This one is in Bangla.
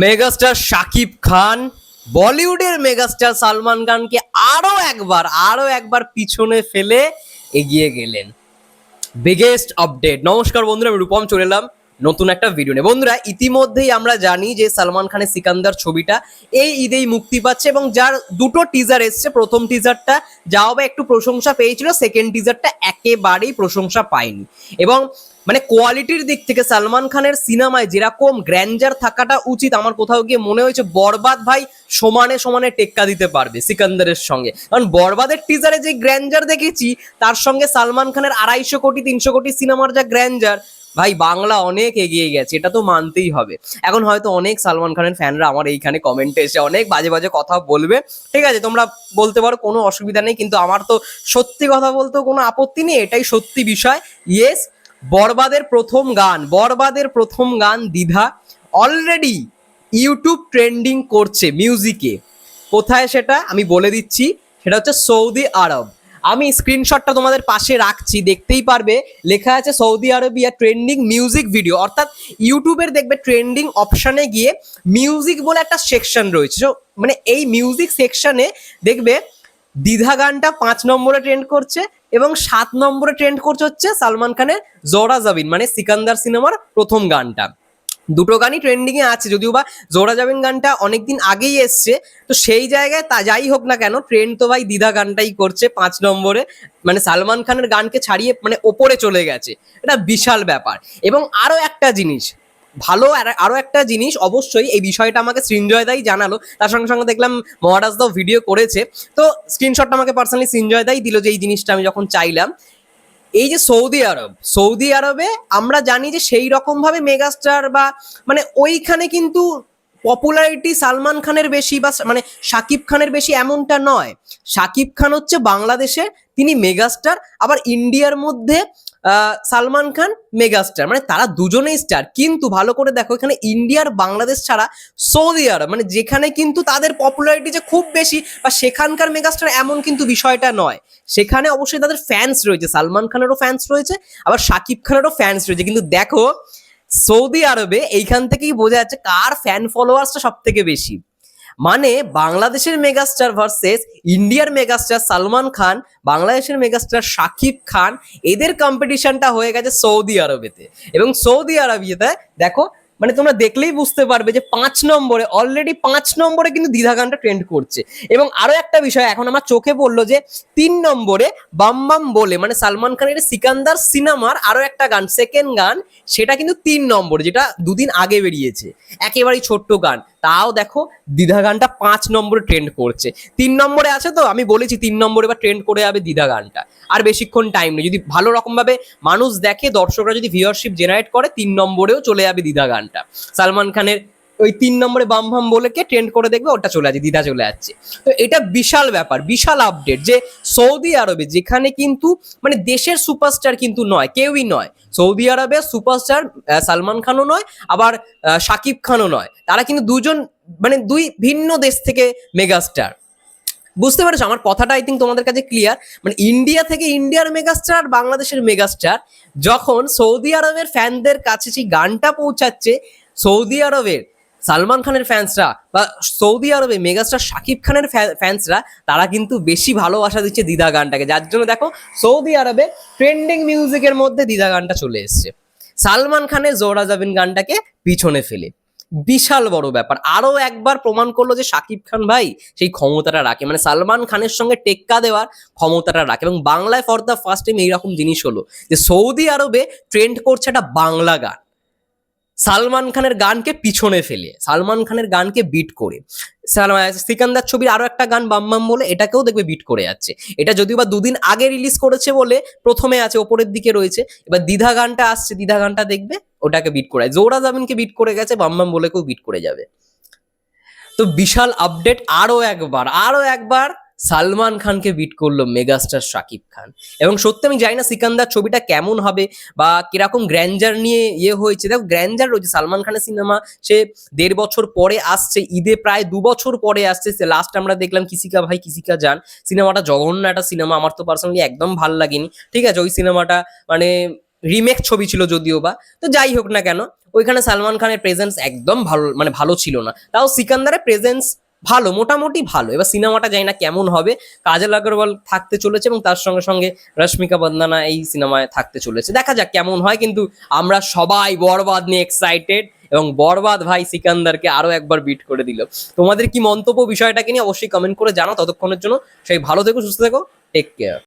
মেগাস্টার শাকিব খান বলিউডের মেগাস্টার সালমান খানকে আরো একবার পিছনে ফেলে এগিয়ে গেলেন। Biggest update. নমস্কার বন্ধুরা, আমি রূপম চলে এলাম নতুন একটা ভিডিও নিয়ে। বন্ধুরা, ইতিমধ্যেই আমরা জানি যে সালমান খানের সিকান্দার ছবিটা এই ঈদেই মুক্তি পাচ্ছে এবং যার দুটো টিজার এসছে। প্রথম টিজারটা যাও বা একটু প্রশংসা পেয়েছিল, সেকেন্ড টিজারটা একেবারেই প্রশংসা পায়নি। এবং মানে কোয়ালিটির দিক থেকে সালমান খানের সিনেমায় যেরকম গ্র্যান্ডার থাকাটা উচিত, আমার কোথাও গিয়ে মনে হয়েছে বরবাদ ভাই সমানে সমানে টেক্কা দিতে পারবে সিকান্দারের সঙ্গে। কারণ বরবাদের টিজারে যে গ্র্যান্ডার দেখেছি, তার সঙ্গে সালমান খানের 250 কোটি 300 কোটি সিনেমার যা গ্র্যান্ডার, ভাই বাংলা অনেক এগিয়ে গেছে, এটা তো মানতেই হবে। এখন হয়তো অনেক সালমান খানের ফ্যানরা আমার এইখানে কমেন্টে এসে অনেক বাজে বাজে কথা বলবে, ঠিক আছে, তোমরা বলতে পারো, কোনো অসুবিধা নেই। কিন্তু আমার তো সত্যি কথা বলতেও কোনো আপত্তি নেই, এটাই সত্যি বিষয়। ইয়েস, বরবাদের প্রথম গান দ্বিধা অলরেডি ইউটিউব ট্রেন্ডিং করছে মিউজিকে। কোথায় সেটা আমি বলে দিচ্ছি, সেটা হচ্ছে সৌদি আরব। আমি স্ক্রিনশটটা তোমাদের পাশে রাখছি, দেখতেই পারবে, লেখা আছে Saudi Arabia trending music video. অর্থাৎ ইউটিউবের দেখবে ট্রেন্ডিং অপশানে গিয়ে মিউজিক বলে একটা সেকশন রয়েছে। মানে এই মিউজিক সেকশনে দেখবে দ্বিধা গানটা 5 নম্বরে ট্রেন্ড করছে এবং 7 নম্বরে ট্রেন্ড করছে হচ্ছে সালমান খানের জোরা জাবিন, মানে সিকান্দার সিনেমার প্রথম গানটা। দুটো গানই ট্রেন্ডিং এ আছে, যদিও বা জোরা জাবিন গানটা অনেকদিন আগেই এসছে। তো সেই জায়গায় তা যাই হোক না কেন, ট্রেন্ড তো ভাই দ্বিধা গানটাই করছে 5 নম্বরে। মানে সালমান খানের গানকে ছাড়িয়ে মানে ওপরে চলে গেছে, এটা বিশাল ব্যাপার। এবং আরো একটা জিনিস অবশ্যই এই বিষয়টা আমাকে সৃঞ্জয় দাই জানালো, তার সঙ্গে সঙ্গে দেখলাম মহারাজ দাও ভিডিও করেছে। তো স্ক্রিনশটটা আমাকে পার্সোনালি সৃঞ্জয় দাই দিল, যে এই জিনিসটা আমি যখন চাইলাম। এই যে সৌদি আরবে আমরা জানি যে সেই রকম ভাবে মেগাস্টার বা মানে ওইখানে কিন্তু পপুলারিটি সালমান খানের বেশি বা মানে শাকিব খানের বেশি এমনটা নয়। শাকিব খান হচ্ছে বাংলাদেশের, তিনি মেগাস্টার, আবার ইন্ডিয়ার মধ্যে সালমান খান মেগাস্টার, মানে তারা দুজনেই স্টার। কিন্তু ভালো করে দেখো, এখানে ইন্ডিয়ার বাংলাদেশ ছাড়া সৌদি আরব, মানে যেখানে কিন্তু তাদের পপুলারিটি যে খুব বেশি বা সেখানকার মেগাস্টার এমন কিন্তু বিষয়টা নয়। সেখানে অবশ্যই তাদের ফ্যান্স রয়েছে, সালমান খানেরও ফ্যান্স রয়েছে, আবার শাকিব খানেরও ফ্যান্স রয়েছে। কিন্তু দেখো সৌদি আরবে এইখান থেকেই বোঝা যাচ্ছে কার ফ্যান ফলোয়ার্সটা সব থেকে বেশি। মানে বাংলাদেশের মেগাস্টার ভার্সেস ইন্ডিয়ার মেগাস্টার সালমান খান, বাংলাদেশের মেগাস্টার শাকিব খান, এদের কম্পিটিশনটা হয়ে গেছে সৌদি আরবেতে। এবং সৌদি আরবিয়াতে দেখো, মানে তোমরা দেখলেই বুঝতে পারবে যে অলরেডি 5 নম্বরে কিন্তু দ্বিধা গানটা ট্রেন্ড করছে। এবং আরো একটা বিষয় এখন আমার চোখে পড়লো যে 3 নম্বরে বাম বাম বলে, মানে সালমান খানের সিকান্দার সিনেমার আরো একটা গান, সেকেন্ড গান, সেটা কিন্তু 3 নম্বরে, যেটা দুদিন আগে বেরিয়েছে, একেবারেই ছোট্ট গান। তাও দেখো দ্বিধা গানটা 5 নম্বরে ট্রেন্ড করছে। 3 নম্বরে আছে, তো আমি বলেছি 3 নম্বরে বা ট্রেন্ড করে যাবে দ্বিধা গানটা। আর বেশিক্ষণ টাইম নেই, যদি ভালো রকম ভাবে মানুষ দেখে, দর্শকরা যদি ভিউয়ারশিপ জেনারেট করে, 3 নম্বরেও চলে যাবে দ্বিধা গানটা। সালমান খানের ওই 3 নম্বরে বাম ভাম বলে কে ট্রেন্ড করে দেখবে, ওটা চলে যাচ্ছে, দ্বিধা চলে যাচ্ছে। তো এটা বিশাল ব্যাপার, বিশাল আপডেট যে সৌদি আরবে, যেখানে কিন্তু মানে দেশের সুপারস্টার কিন্তু নয়, কেউই নয়। সৌদি আরবের সুপারস্টার সালমান খানও নয়, আবার শাকিব খানও নয়, তারা কিন্তু দুজন মানে দুই ভিন্ন দেশ থেকে মেগাস্টার। বুঝতে পেরেছো আমার কথাটা? আই থিঙ্ক তোমাদের কাছে ক্লিয়ার। মানে ইন্ডিয়া থেকে ইন্ডিয়ার মেগাস্টার, বাংলাদেশের মেগাস্টার, যখন সৌদি আরবের ফ্যানদের কাছে সেই গানটা পৌঁছাচ্ছে, সৌদি আরবের সালমান খানের ফ্যান্সরা বা সৌদি আরবে মেগাস্টার শাকিব খানের ফ্যান্সরা, তারা কিন্তু বেশি ভালোবাসা দিচ্ছে দ্বিধা গানটাকে। যার জন্য দেখো সৌদি আরবে ট্রেন্ডিং মিউজিকের মধ্যে দ্বিধা গানটা চলে এসছে, সালমান খানের জোরা জাবিন গানটাকে পিছনে ফেলে। বিশাল বড় ব্যাপার, আরো একবার প্রমাণ করলো যে শাকিব খান ভাই সেই ক্ষমতাটা রাখে, মানে সালমান খানের সঙ্গে টেক্কা দেওয়ার ক্ষমতাটা রাখে। এবং বাংলায় ফর দ্য ফার্স্ট টাইম এইরকম জিনিস হলো যে সৌদি আরবে ট্রেন্ড করছে একটা বাংলা গান, সালমান খানের গানকে পিছনে ফেলে, সালমান খানের গানকে বিট করে। সিকান্দার ছবির আরো একটা গান বাম বাম বলে, এটাকেও দেখবে বিট করে যাচ্ছে। এটা যদিও বা দুদিন আগে রিলিজ করেছে বলে প্রথমে আছে, ওপরের দিকে রয়েছে। এবার দ্বিধা গানটা আসছে, দ্বিধা গানটা দেখবে ওটাকে বিট করে, জোরা জামিনকে বিট করে গেছে, বাম বাম বলেকেও বিট করে যাবে। তো বিশাল আপডেট, আরো একবার সালমান খানকে বিট করলো মেগাস্টার শাকিব খান। এবং সত্যি আমি জানি না সিকান্দার ছবিটা কেমন হবে বা কিরকম গ্র্যান্ডার নিয়ে হয়েছে। দেখো গ্র্যান্ডার রয়েছে, সালমান খানের সিনেমা সে 1.5 বছর পরে আসছে, ঈদে প্রায় 2 বছর পরে আসছে। লাস্ট আমরা দেখলাম কিসিকা ভাই কিসিকা জান, সিনেমাটা জঘন্য একটা সিনেমা, আমার তো পার্সোনালি একদম ভাল লাগেনি। ঠিক আছে, ওই সিনেমাটা মানে রিমেক ছবি ছিল যদিও বা, তো যাই হোক না কেন, ওইখানে সালমান খানের প্রেজেন্স একদম ভালো, মানে ভালো ছিল না। তাও সিকান্দারের প্রেজেন্স ভালো, মোটামুটি ভালো। এবার সিনেমাটা জানি না কেমন হবে। কাজল আগরওয়াল থাকতে চলেছে এবং তার সঙ্গে সঙ্গে রশ্মিকা বন্দনা এই সিনেমায় থাকতে চলেছে, দেখা যাক কেমন হয়। কিন্তু আমরা সবাই বরবাদ নিয়ে এক্সাইটেড, এবং বরবাদ ভাই সিকান্দারকে আরো একবার বিট করে দিল। তোমাদের কি মন্তব্য বিষয়টাকে নিয়ে অবশ্যই কমেন্ট করে জানাও। ততক্ষণের জন্য সেই ভালো থেকো, সুস্থ থেকো, টেক কেয়ার।